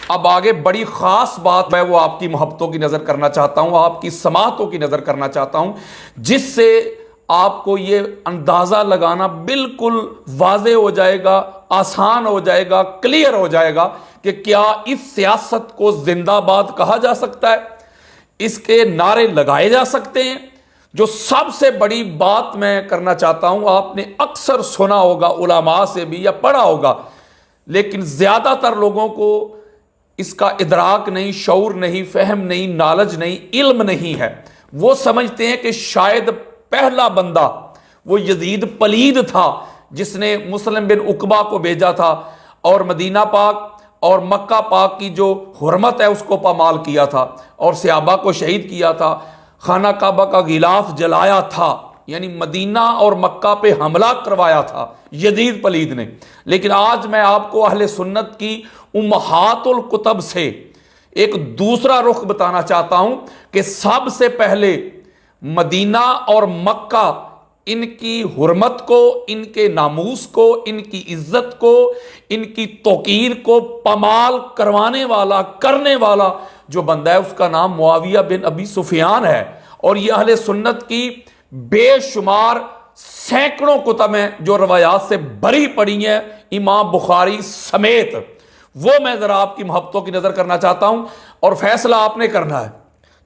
اب آگے بڑی خاص بات میں وہ آپ کی محبتوں کی نظر کرنا چاہتا ہوں، آپ کی سماعتوں کی نظر کرنا چاہتا ہوں، جس سے آپ کو یہ اندازہ لگانا بالکل واضح ہو جائے گا، آسان ہو جائے گا، کلیئر ہو جائے گا کہ کیا اس سیاست کو زندہ باد کہا جا سکتا ہے، اس کے نعرے لگائے جا سکتے ہیں۔ جو سب سے بڑی بات میں کرنا چاہتا ہوں، آپ نے اکثر سنا ہوگا علماء سے بھی یا پڑھا ہوگا، لیکن زیادہ تر لوگوں کو اس کا ادراک نہیں، شعور نہیں، فہم نہیں، نالج نہیں، علم نہیں ہے۔ وہ سمجھتے ہیں کہ شاید پہلا بندہ وہ یزید پلید تھا جس نے مسلم بن عقبہ کو بھیجا تھا اور مدینہ پاک اور مکہ پاک کی جو حرمت ہے اس کو پامال کیا تھا اور صحابہ کو شہید کیا تھا، خانہ کعبہ کا غلاف جلایا تھا، یعنی مدینہ اور مکہ پہ حملہ کروایا تھا یزید پلید نے۔ لیکن آج میں آپ کو اہل سنت کی امہات الکتب سے ایک دوسرا رخ بتانا چاہتا ہوں کہ سب سے پہلے مدینہ اور مکہ، ان کی حرمت کو، ان کے ناموس کو، ان کی عزت کو، ان کی توقیر کو پامال کروانے والا، کرنے والا جو بندہ ہے اس کا نام معاویہ بن ابی سفیان ہے۔ اور یہ اہل سنت کی بے شمار سینکڑوں کتب ہیں جو روایات سے بھری پڑی ہیں، امام بخاری سمیت۔ وہ میں ذرا آپ کی محبتوں کی نظر کرنا چاہتا ہوں اور فیصلہ آپ نے کرنا ہے۔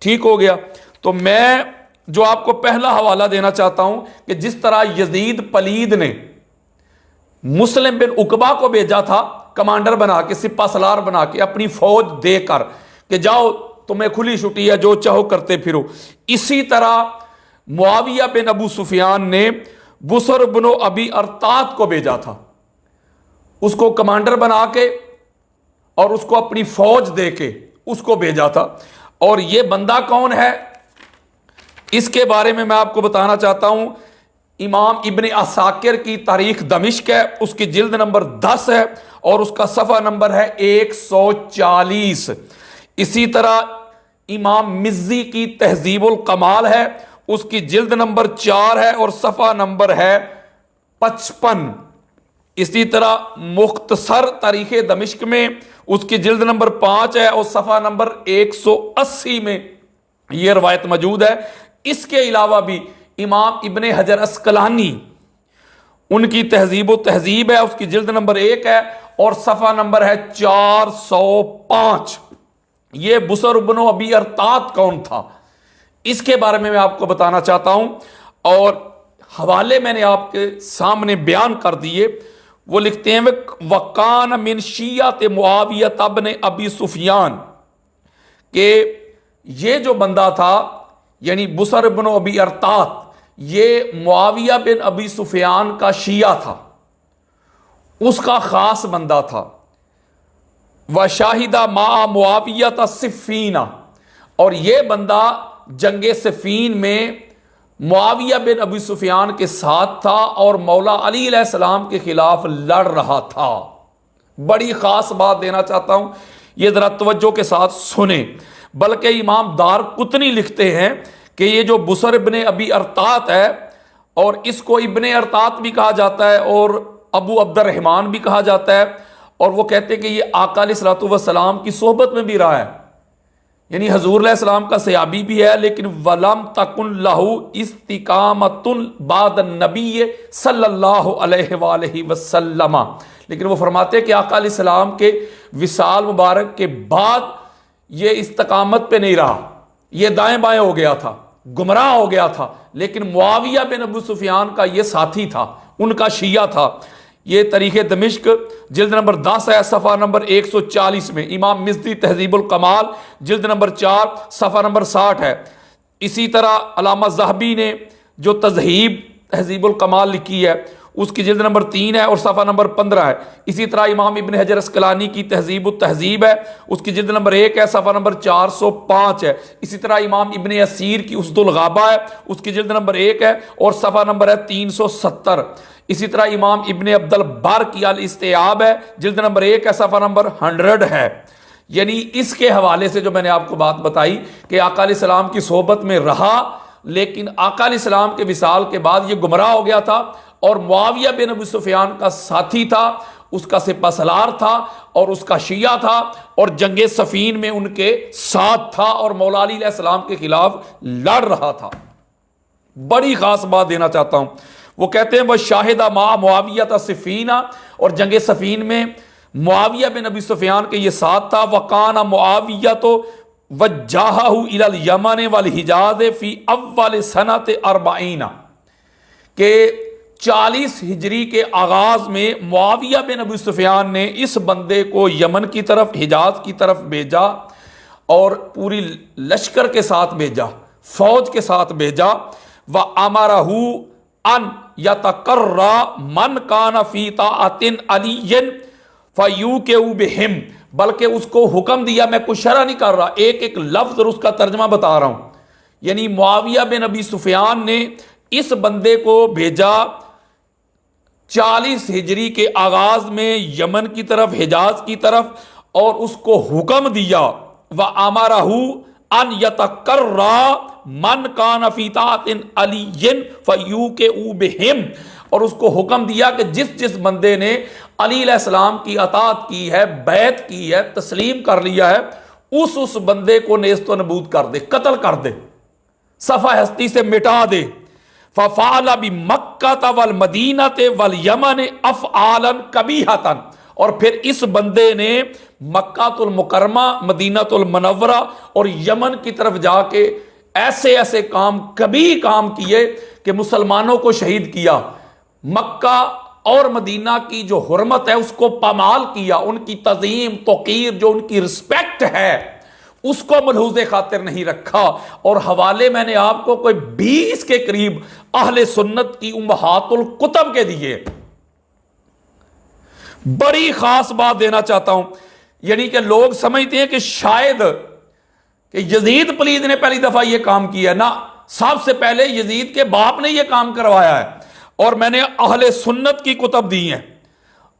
ٹھیک ہو گیا؟ تو میں جو آپ کو پہلا حوالہ دینا چاہتا ہوں کہ جس طرح یزید پلید نے مسلم بن عقبہ کو بھیجا تھا کمانڈر بنا کے، سپہ سالار بنا کے، اپنی فوج دے کر کہ جاؤ تمہیں کھلی چھٹی ہے، جو چاہو کرتے پھرو، اسی طرح معاویہ بن ابو سفیان نے بسر بن ابی ارطات کو بھیجا تھا، اس کو کمانڈر بنا کے اور اس کو اپنی فوج دے کے اس کو بھیجا تھا۔ اور یہ بندہ کون ہے اس کے بارے میں آپ کو بتانا چاہتا ہوں۔ امام ابن عساکر کی تاریخ دمشق ہے، اس کی جلد نمبر 10 ہے اور اس کا صفحہ نمبر ہے 140۔ اسی طرح امام مزی کی تہذیب الکمال ہے، اس کی جلد نمبر 4 ہے اور صفحہ نمبر ہے 55۔ اسی طرح مختصر تاریخ دمشق میں اس کی جلد نمبر 5 ہے اور صفحہ نمبر 180 میں یہ روایت موجود ہے۔ اس کے علاوہ بھی امام ابن حجر عسقلانی، ان کی تہذیب و تہذیب ہے، اس کی جلد نمبر 1 ہے اور صفحہ نمبر ہے 405۔ یہ بسر بن ابی ارطات کون تھا اس کے بارے میں آپ کو بتانا چاہتا ہوں، اور حوالے میں نے آپ کے سامنے بیان کر دیے۔ وہ لکھتے ہیں وَقَانَ مِنْ شِیَّةِ مُعَاوِیَةَ بْنِ ابی سفیان، کہ یہ جو بندہ تھا یعنی بسر بن ابی ارطات، یہ معاویہ بن ابی سفیان کا شیعہ تھا، اس کا خاص بندہ تھا۔ وَشَاهِدَ مَعَ مُعَاوِیَةَ صِفِّینَ، اور یہ بندہ جنگ صفین میں معاویہ بن ابی سفیان کے ساتھ تھا اور مولا علی علیہ السلام کے خلاف لڑ رہا تھا۔ بڑی خاص بات دینا چاہتا ہوں، یہ ذرا توجہ کے ساتھ سنیں۔ بلکہ امام دار قطنی لکھتے ہیں کہ یہ جو بسر ابن ابی ارطات ہے، اور اس کو ابن ارطات بھی کہا جاتا ہے اور ابو عبد الرحمن بھی کہا جاتا ہے، اور وہ کہتے ہیں کہ یہ آقا علیہ الصلوۃ والسلام کی صحبت میں بھی رہا ہے، یعنی حضور علیہ السلام کا صحابی بھی ہے، لیکن وَلَمْ تَكُنْ لَهُ اسْتِقَامَةٌ بَعْدَ النَّبِيِّ صلی اللہ علیہ وآلہ وسلم، لیکن وہ فرماتے ہیں کہ آقا علیہ السلام کے وصال مبارک کے بعد یہ استقامت پہ نہیں رہا، یہ دائیں بائیں ہو گیا تھا، گمراہ ہو گیا تھا۔ لیکن معاویہ بن ابو سفیان کا یہ ساتھی تھا، ان کا شیعہ تھا۔ یہ تاریخ دمشق جلد نمبر 10 ہے، صفحہ نمبر 140 میں۔ امام مزی تہذیب الکمال جلد نمبر 4 صفحہ نمبر 60 ہے۔ اسی طرح علامہ ذہبی نے جو تہذیب الکمال لکھی ہے اس کی جلد نمبر 3 ہے اور صفحہ نمبر 15 ہے۔ اسی طرح امام ابن حجر عسقلانی کی تہذیب التہذیب ہے، اس کی جلد نمبر 1 ہے، صفحہ نمبر 405 ہے۔ اسی طرح امام ابن اسیر کی اسد الغابہ ہے، اس کی جلد نمبر 1 ہے اور صفحہ نمبر ہے 370۔ اسی طرح امام ابن عبد البر کی الاستیعاب ہے، جلد نمبر 1 ہے، صفحہ نمبر 100 ہے۔ یعنی اس کے حوالے سے جو میں نے آپ کو بات بتائی کہ آقا علیہ السلام کی صحبت میں رہا، لیکن آقا علیہ السلام کے وصال کے بعد یہ گمراہ ہو گیا تھا اور معاویہ بن ابی سفیان کا ساتھی تھا، اس کا سپہ سالار تھا اور اس کا شیعہ تھا اور جنگ صفین میں ان کے ساتھ تھا اور مولا علی علیہ السلام کے خلاف لڑ رہا تھا۔ بڑی خاص بات دینا چاہتا ہوں، وہ کہتے ہیں وہ شاہدہ مع معاویہ صفینہ، اور جنگ صفین میں معاویہ بن ابی سفیان کے یہ ساتھ تھا۔ وکان معاویہ تو وجہہ الی الیمن والحجاز فی اول سنۃ 40، کہ 40 ہجری کے آغاز میں معاویہ بن ابی سفیان نے اس بندے کو یمن کی طرف، حجاز کی طرف بھیجا اور پوری لشکر کے ساتھ بھیجا، فوج کے ساتھ بھیجا۔ وَأَمَرَهُ أَنْ يَتَقَرَّ مَنْ كَانَ فِي طَاعَةٍ عَلِيٍّ فَيُوقِعُ بِهِمْ، بلکہ اس کو حکم دیا، میں کچھ شرح نہیں کر رہا، ایک ایک لفظ اور اس کا ترجمہ بتا رہا ہوں۔ یعنی معاویہ بن ابی سفیان نے اس بندے کو بھیجا 40 ہجری کے آغاز میں یمن کی طرف، حجاز کی طرف، اور اس کو حکم دیا وَأَمَرَهُ أَنْ يَتَقَرَّ مَنْ كَانَ فِي طَاعَةٍ عَلِيٍّ فَيُوقِعُ بِهِمْ، اور اس کو حکم دیا کہ جس جس بندے نے علی علیہ السلام کی اطاعت کی ہے، بیعت کی ہے، تسلیم کر لیا ہے، اس بندے کو نیست و نبود کر دے، قتل کر دے، صفحہ ہستی سے مٹا دے۔ فَفَعَلَ بِمَكَّةَ وَالْمَدِينَةِ وَالْيَمَنِ أَفْعَالًا قَبِيحَةً، اور پھر اس بندے نے مکہ المکرمہ، مدینہ المنورہ اور یمن کی طرف جا کے ایسے ایسے کام، کبھی کام کیے کہ مسلمانوں کو شہید کیا، مکہ اور مدینہ کی جو حرمت ہے اس کو پامال کیا، ان کی تعظیم توقیر، جو ان کی رسپیکٹ ہے اس کو ملحوظ خاطر نہیں رکھا، اور حوالے میں نے آپ کو کوئی 20 کے قریب اہل سنت کی امہات الکتب کے دیے۔ بڑی خاص بات دینا چاہتا ہوں، یعنی کہ لوگ سمجھتے ہیں کہ شاید کہ یزید پلید نے پہلی دفعہ یہ کام کیا، نہ، سب سے پہلے یزید کے باپ نے یہ کام کروایا ہے، اور میں نے اہل سنت کی کتب دی ہیں،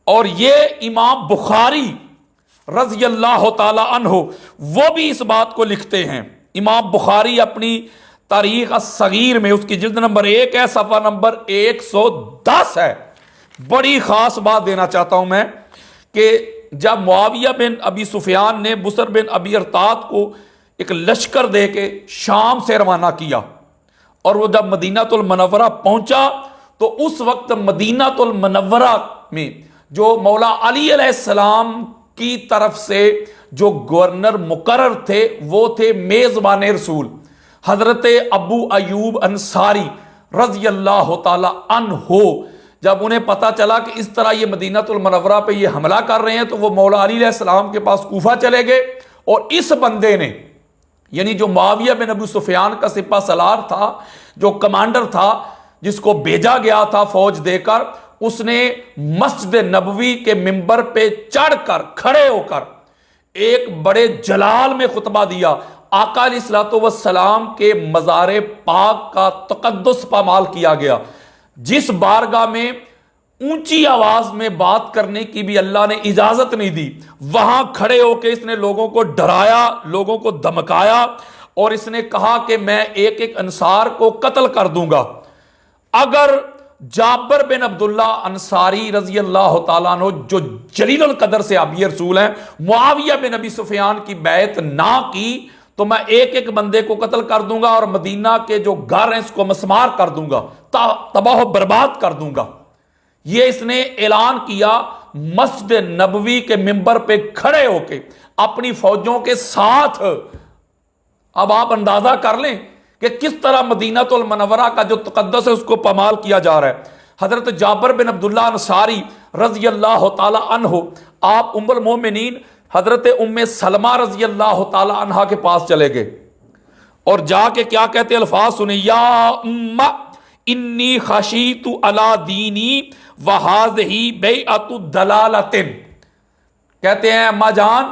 اور یہ امام بخاری رضی اللہ تعالی عنہ وہ بھی اس بات کو لکھتے ہیں۔ امام بخاری اپنی تاریخ الصغیر میں، اس کی جلد نمبر 1 ہے، صفحہ نمبر 110 ہے۔ بڑی خاص بات دینا چاہتا ہوں میں کہ جب معاویہ بن ابی سفیان نے بسر بن ابی ارطاد کو ایک لشکر دے کے شام سے روانہ کیا، اور وہ جب مدینہ المنورہ پہنچا تو اس وقت مدینہ المنورہ میں جو مولا علی علیہ السلام کی طرف سے جو گورنر مقرر تھے وہ تھے میزبان رسول حضرت ابو ایوب انصاری رضی اللہ تعالی عنہ۔ جب انہیں پتا چلا کہ اس طرح یہ مدینہ المنورہ پہ یہ حملہ کر رہے ہیں تو وہ مولا علی علیہ السلام کے پاس کوفہ چلے گئے، اور اس بندے نے، یعنی جو معاویہ بن ابو سفیان کا سپہ سالار تھا، جو کمانڈر تھا، جس کو بھیجا گیا تھا فوج دے کر، اس نے مسجد نبوی کے منبر پہ چڑھ کر، کھڑے ہو کر ایک بڑے جلال میں خطبہ دیا، آقا علیہ الصلوۃ والسلام کے مزار پاک کا تقدس پامال کیا گیا، جس بارگاہ میں اونچی آواز میں بات کرنے کی بھی اللہ نے اجازت نہیں دی، وہاں کھڑے ہو کے اس نے لوگوں کو ڈرایا، لوگوں کو دھمکایا، اور اس نے کہا کہ میں ایک ایک انصار کو قتل کر دوں گا اگر جابر بن عبداللہ انصاری رضی اللہ تعالیٰ عنہ، جو جلیل القدر سے صحابی رسول ہیں، معاویہ بن ابی سفیان کی بیعت نہ کی تو میں ایک ایک بندے کو قتل کر دوں گا، اور مدینہ کے جو گھر ہیں اس کو مسمار کر دوں گا، تباہ و برباد کر دوں گا۔ یہ اس نے اعلان کیا مسجد نبوی کے منبر پہ کھڑے ہو کے اپنی فوجوں کے ساتھ۔ اب آپ اندازہ کر لیں کہ کس طرح مدینہ المنورہ کا جو تقدس ہے اس کو پامال کیا جا رہا ہے۔ حضرت جابر بن عبداللہ انصاری رضی اللہ تعالی عنہ، آپ ام المومنین حضرت ام سلمہ رضی اللہ تعالی عنہ کے پاس چلے گئے، اور جا کے کیا کہتے الفاظ سنیں، یا ام انی خشیت علی دینی وہذہ بیعۃ ضلالۃ، کہتے ہیں اماں جان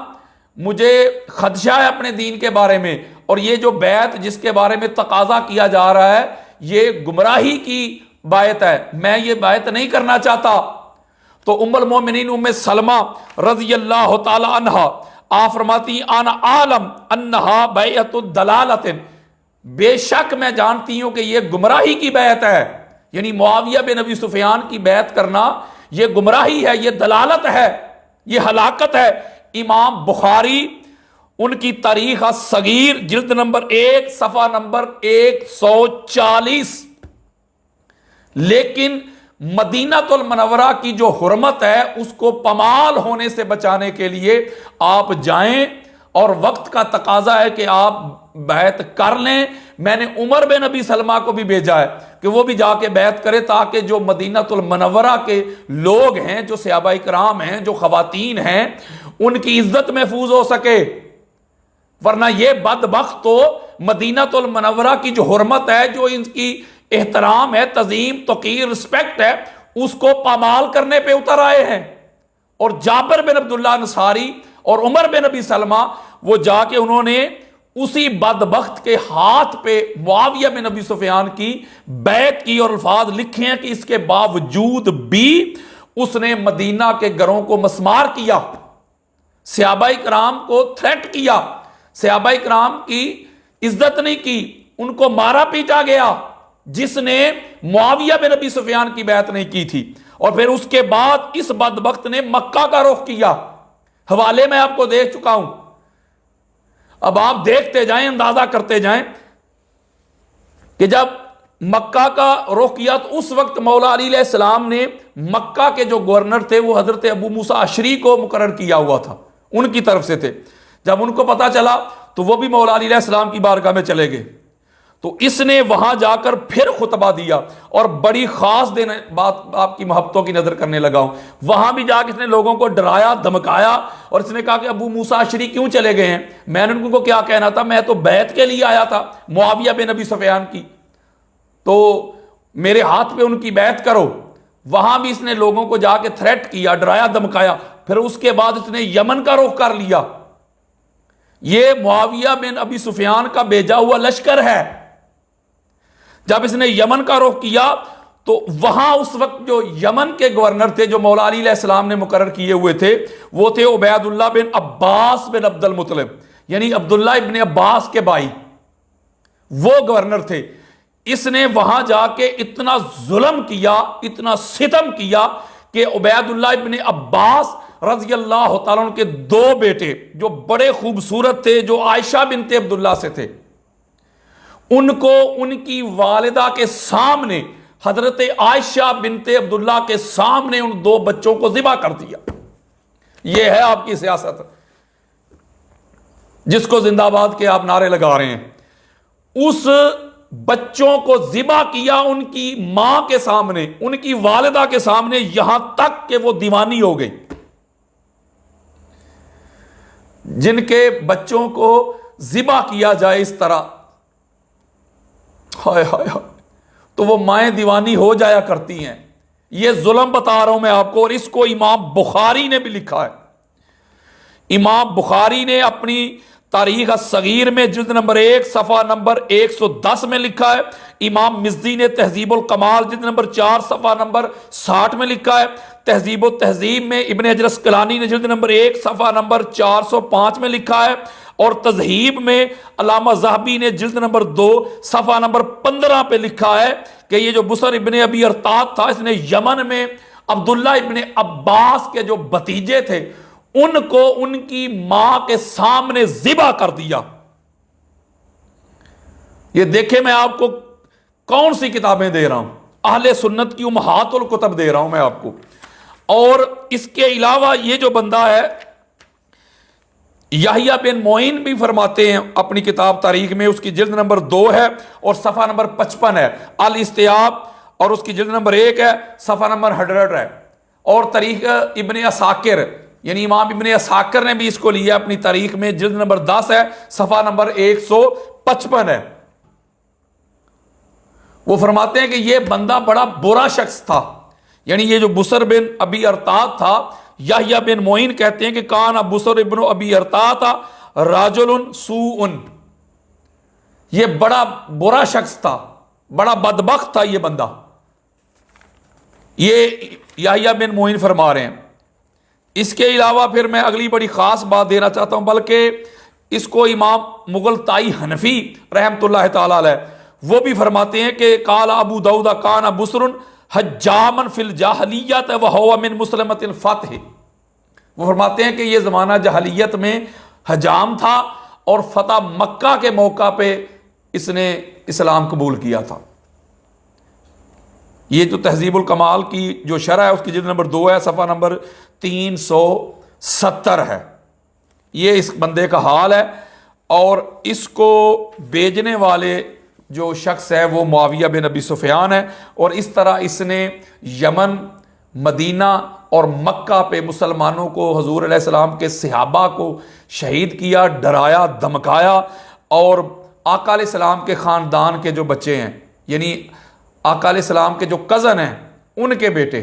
مجھے خدشہ ہے اپنے دین کے بارے میں، اور یہ جو بیعت جس کے بارے میں تقاضا کیا جا رہا ہے یہ گمراہی کی بیعت ہے، میں یہ بیعت نہیں کرنا چاہتا۔ تو ام المومنین ام سلمہ رضی اللہ تعالی عنہ آپ فرماتی انا عالم انہا بیعت الضلالۃ، بے شک میں جانتی ہوں کہ یہ گمراہی کی بیعت ہے، یعنی معاویہ بن ابی سفیان کی بیعت کرنا یہ گمراہی ہے، یہ دلالت ہے، یہ ہلاکت ہے۔ امام بخاری ان کی تاریخ الصغیر جلد نمبر 1 صفحہ نمبر 140۔ لیکن مدینہ المنورہ کی جو حرمت ہے اس کو پامال ہونے سے بچانے کے لیے آپ جائیں، اور وقت کا تقاضا ہے کہ آپ بیعت کر لیں۔ میں نے عمر بن ابی سلمہ کو بھی بھیجا ہے کہ وہ بھی جا کے بیعت کرے، تاکہ جو مدینہ المنورہ کے لوگ ہیں، جو صحابہ کرام ہیں، جو خواتین ہیں، ان کی عزت محفوظ ہو سکے۔ ورنہ یہ بدبخت تو مدینہ المنورہ کی جو حرمت ہے، جو ان کی احترام ہے، تعظیم، توقیر، رسپیکٹ ہے، اس کو پامال کرنے پہ اتر آئے ہیں۔ اور جابر بن عبداللہ انصاری اور عمر بن ابی سلمہ وہ جا کے انہوں نے اسی بدبخت کے ہاتھ پہ معاویہ بن ابی سفیان کی بیعت کی، اور الفاظ لکھے ہیں کہ اس کے باوجود بھی اس نے مدینہ کے گھروں کو مسمار کیا، صحابہ کرام کو تھریٹ کیا، صحابہ کرام کی عزت نہیں کی، ان کو مارا پیٹا گیا، جس نے معاویہ بن ابی سفیان کی بیعت نہیں کی تھی۔ اور پھر اس کے بعد اس بدبخت نے مکہ کا رخ کیا۔ حوالے میں آپ کو دے چکا ہوں، اب آپ دیکھتے جائیں، اندازہ کرتے جائیں کہ جب مکہ کا رخ کیا تو اس وقت مولا علی علیہ السلام نے مکہ کے جو گورنر تھے وہ حضرت ابو موسیٰ اشعری کو مقرر کیا ہوا تھا، ان کی طرف سے تھے۔ جب ان کو پتا چلا تو وہ بھی مولا علی علیہ السلام کی بارگاہ میں چلے گئے، تو اس نے وہاں جا کر پھر خطبہ دیا، اور بڑی خاص بات آپ کی محبتوں کی نظر کرنے لگا ہوں۔ وہاں بھی جا کے اس نے لوگوں کو ڈرایا، دھمکایا، اور اس نے کہا کہ ابو موسیٰ اشعری کیوں چلے گئے ہیں؟ میں نے ان کو کیا کہنا تھا؟ میں تو بیعت کے لیے آیا تھا معاویہ بن ابی سفیان کی، تو میرے ہاتھ پہ ان کی بیعت کرو۔ وہاں بھی اس نے لوگوں کو جا کے تھریٹ کیا، ڈرایا، دھمکایا۔ پھر اس کے بعد اس نے یمن کا رخ کر لیا۔ یہ معاویہ بن ابی سفیان کا بھیجا ہوا لشکر ہے۔ جب اس نے یمن کا رخ کیا تو وہاں اس وقت جو یمن کے گورنر تھے، جو مولا علی علیہ السلام نے مقرر کیے ہوئے تھے، وہ تھے عبید اللہ بن عباس بن عبد المطلب، یعنی عبداللہ ابن عباس کے بھائی، وہ گورنر تھے۔ اس نے وہاں جا کے اتنا ظلم کیا، اتنا ستم کیا کہ عبید اللہ ابن عباس رضی اللہ تعالیٰ عنہ کے 2 بیٹے جو بڑے خوبصورت تھے، جو عائشہ بنت عبداللہ سے تھے، ان کو ان کی والدہ کے سامنے، حضرت عائشہ بنت عبداللہ کے سامنے ان 2 بچوں کو ذبح کر دیا۔ یہ ہے آپ کی سیاست، جس کو زندہ باد کے آپ نعرے لگا رہے ہیں۔ اس بچوں کو ذبح کیا ان کی ماں کے سامنے، ان کی والدہ کے سامنے، یہاں تک کہ وہ دیوانی ہو گئی۔ جن کے بچوں کو ذبح کیا جائے اس طرح، ہائے ہائے ہائے، تو وہ مائیں دیوانی ہو جایا کرتی ہیں۔ یہ ظلم بتا رہا ہوں میں آپ کو، اور اس کو امام بخاری نے بھی لکھا ہے۔ امام بخاری نے اپنی تاریخ الصغیر میں جلد نمبر 1 صفحہ نمبر 110 میں لکھا ہے۔ امام مزی نے تہذیب الکمال جلد نمبر 4 صفحہ نمبر 60 میں لکھا ہے۔ تہذیب و تہذیب میں ابن حجر اسقلانی نے جلد نمبر 1 صفحہ نمبر 405 میں لکھا ہے، اور تذہیب میں علامہ ذہبی نے جلد نمبر 2 صفحہ نمبر 15 پہ لکھا ہے کہ یہ جو بصر ابن ابی ارطاد تھا، اس نے یمن میں عبداللہ ابن عباس کے جو بھتیجے تھے ان کو ان کی ماں کے سامنے ذبح کر دیا۔ یہ دیکھیں میں آپ کو کون سی کتابیں دے رہا ہوں، اہل سنت کی امہات الکتب دے رہا ہوں میں آپ کو۔ اور اس کے علاوہ یہ جو بندہ ہے یحییٰ بن معین بھی فرماتے ہیں اپنی کتاب تاریخ میں، اس کی جلد نمبر 2 ہے اور صفحہ نمبر 55 ہے، الاستیاب، اور اس کی جلد نمبر 1 ہے، صفحہ نمبر 100 ہے۔ اور تاریخ ابن عساکر، یعنی امام ابن عساکر نے بھی اس کو لیا اپنی تاریخ میں، جلد نمبر 10 ہے، صفحہ نمبر 155 ہے۔ وہ فرماتے ہیں کہ یہ بندہ بڑا برا شخص تھا، یعنی یہ جو بصر بن ابی ارطاد تھا، یحییٰ بن معین کہتے ہیں کہ کان بصر ابن ابی ارطاد راجل سوء، یہ بڑا برا شخص تھا، بڑا بدبخت تھا یہ بندہ۔ یہ یحییٰ بن معین فرما رہے ہیں۔ اس کے علاوہ پھر میں اگلی بڑی خاص بات دینا چاہتا ہوں، بلکہ اس کو امام مغلطائی حنفی رحمۃ اللہ تعالی علیہ وہ بھی فرماتے ہیں کہ قال ابو داؤد کان بصر حجامن فی الجاہلیت وہو من مسلمۃ الفتح. وہ فرماتے ہیں کہ یہ زمانہ جاہلیت میں حجام تھا اور فتح مکہ کے موقع پہ اس نے اسلام قبول کیا تھا. یہ جو تہذیب الکمال کی جو شرح ہے اس کی جلد نمبر 2 ہے، صفحہ نمبر 370 ہے. یہ اس بندے کا حال ہے. اور اس کو بیچنے والے جو شخص ہے وہ معاویہ بن ابی سفیان ہے. اور اس طرح اس نے یمن، مدینہ اور مکہ پہ مسلمانوں کو، حضور علیہ السلام کے صحابہ کو شہید کیا، ڈرایا، دھمکایا. اور آقا علیہ السلام کے خاندان کے جو بچے ہیں، یعنی آقا علیہ السلام کے جو کزن ہیں ان کے بیٹے،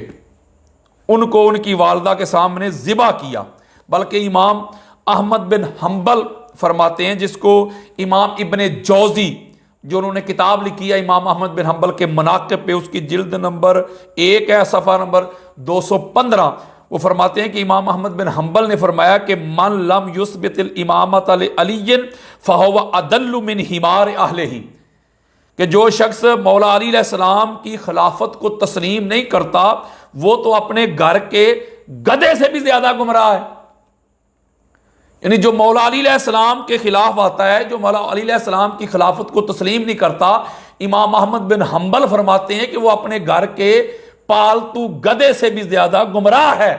ان کو ان کی والدہ کے سامنے ذبح کیا. بلکہ امام احمد بن حنبل فرماتے ہیں، جس کو امام ابن جوزی جو انہوں نے کتاب لکھی ہے امام احمد بن حنبل کے مناقب پہ، اس کی جلد نمبر 1 ہے، صفحہ نمبر 215، وہ فرماتے ہیں کہ امام احمد بن حنبل نے فرمایا کہ من لم یثبت الامامۃ لعلی فہو اضل من حمار اہلہ، کہ جو شخص مولا علی علیہ السلام کی خلافت کو تسلیم نہیں کرتا وہ تو اپنے گھر کے گدھے سے بھی زیادہ گمراہ ہے. یعنی جو مولا علی علیہ السلام کے خلاف آتا ہے، جو مولا علی علیہ السلام کی خلافت کو تسلیم نہیں کرتا، امام احمد بن حنبل فرماتے ہیں کہ وہ اپنے گھر کے پالتو گدھے سے بھی زیادہ گمراہ ہے.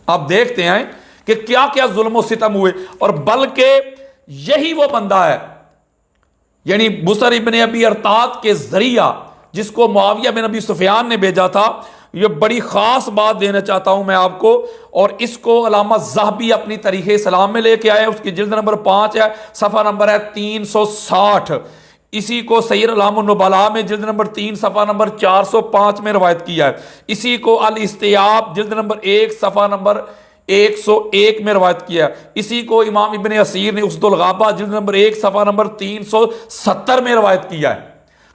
آپ دیکھتے ہیں کہ کیا کیا ظلم و ستم ہوئے. اور بلکہ یہی وہ بندہ ہے، یعنی بصر ابن ابی ارطاد کے ذریعہ جس کو معاویہ بن ابی سفیان نے بھیجا تھا. یہ بڑی خاص بات دینا چاہتا ہوں میں آپ کو، اور اس کو علامہ ذہبی اپنی تاریخ اسلام میں لے کے آئے. اس کی جلد نمبر 5 ہے، صفحہ نمبر ہے 360. اسی کو سیر علام النبلاء میں جلد نمبر 3 صفحہ نمبر 405 میں روایت کیا ہے. اسی کو الاستیاب جلد نمبر 1 صفحہ نمبر 101 میں روایت کیا ہے. اسی کو امام ابن اسیر نے اسد الغابہ جلد نمبر 1 صفحہ نمبر 370 میں روایت کیا ہے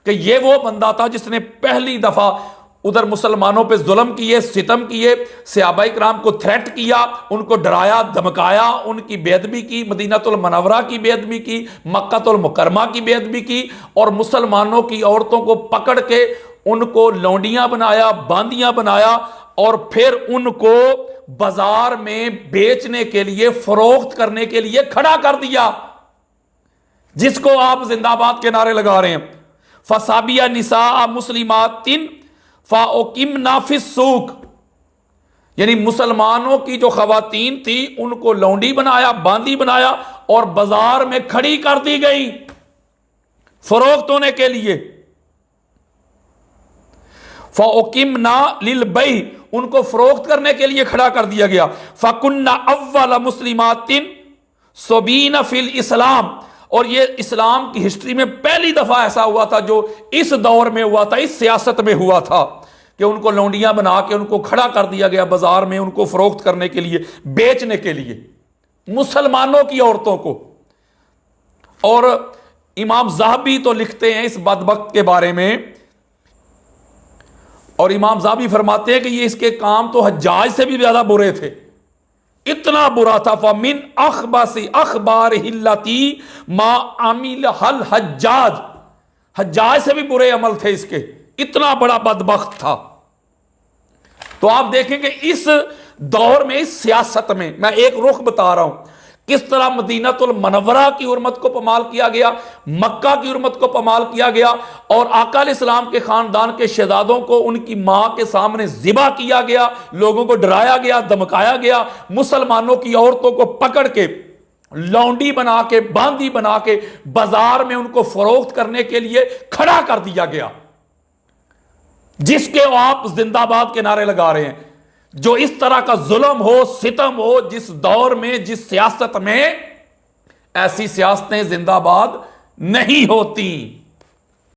کہ یہ وہ بندہ تھا جس نے پہلی دفعہ ادھر مسلمانوں پہ ظلم کیے، ستم کیے، صحابہ کرام کو تھریٹ کیا، ان کو ڈرایا، دھمکایا، ان کی بے ادبی کی، مدینہ المنورہ کی بے ادبی کی، مکہ المکرمہ کی بے ادبی کی، اور مسلمانوں کی عورتوں کو پکڑ کے ان کو لونڈیاں بنایا، باندیاں بنایا، اور پھر ان کو بازار میں بیچنے کے لیے، فروخت کرنے کے لیے کھڑا کر دیا، جس کو آپ زندہ باد کے نعرے لگا رہے ہیں. فَصَابِيَ نِسَاءَ مُسْلِمَاتٍ فَأُقِمْنَا فِي السُّوقِ، یعنی مسلمانوں کی جو خواتین تھی ان کو لونڈی بنایا، باندی بنایا، اور بازار میں کھڑی کر دی گئی فروخت ہونے کے لیے. فَأُقِمْنَا لِلْبَيْعِ، ان کو فروخت کرنے کے لیے کھڑا کر دیا گیا. فَكُنَّا أَوَّلَ مُسْلِمَاتٍ صُبِينَ فِي الْإِسْلَامِ، اور یہ اسلام کی ہسٹری میں پہلی دفعہ ایسا ہوا تھا جو اس دور میں ہوا تھا، اس سیاست میں ہوا تھا کہ ان کو لونڈیاں بنا کے ان کو کھڑا کر دیا گیا بازار میں، ان کو فروخت کرنے کے لیے، بیچنے کے لیے، مسلمانوں کی عورتوں کو. اور امام ذہبی تو لکھتے ہیں اس بدبخت کے بارے میں، اور امام ذہبی فرماتے ہیں کہ یہ اس کے کام تو حجاج سے بھی زیادہ برے تھے، اتنا برا تھا. فَمِنْ أَخْبَثِ أَخْبَارِهِ الَّتِي مَا عَمِلَهَا الْحَجَّاجِ، حجاج سے بھی برے عمل تھے اس کے، اتنا بڑا بدبخت تھا. تو آپ دیکھیں کہ اس دور میں، اس سیاست میں، میں ایک رخ بتا رہا ہوں کس طرح مدینہ المنورہ کی حرمت کو پامال کیا گیا، مکہ کی حرمت کو پامال کیا گیا، اور آقا علیہ السلام کے خاندان کے شہزادوں کو ان کی ماں کے سامنے ذبح کیا گیا، لوگوں کو ڈرایا گیا، دھمکایا گیا، مسلمانوں کی عورتوں کو پکڑ کے لونڈی بنا کے، باندی بنا کے بازار میں ان کو فروخت کرنے کے لیے کھڑا کر دیا گیا، جس کے آپ زندہ باد کے نعرے لگا رہے ہیں. جو اس طرح کا ظلم ہو، ستم ہو، جس دور میں، جس سیاست میں، ایسی سیاستیں زندہ باد نہیں ہوتی.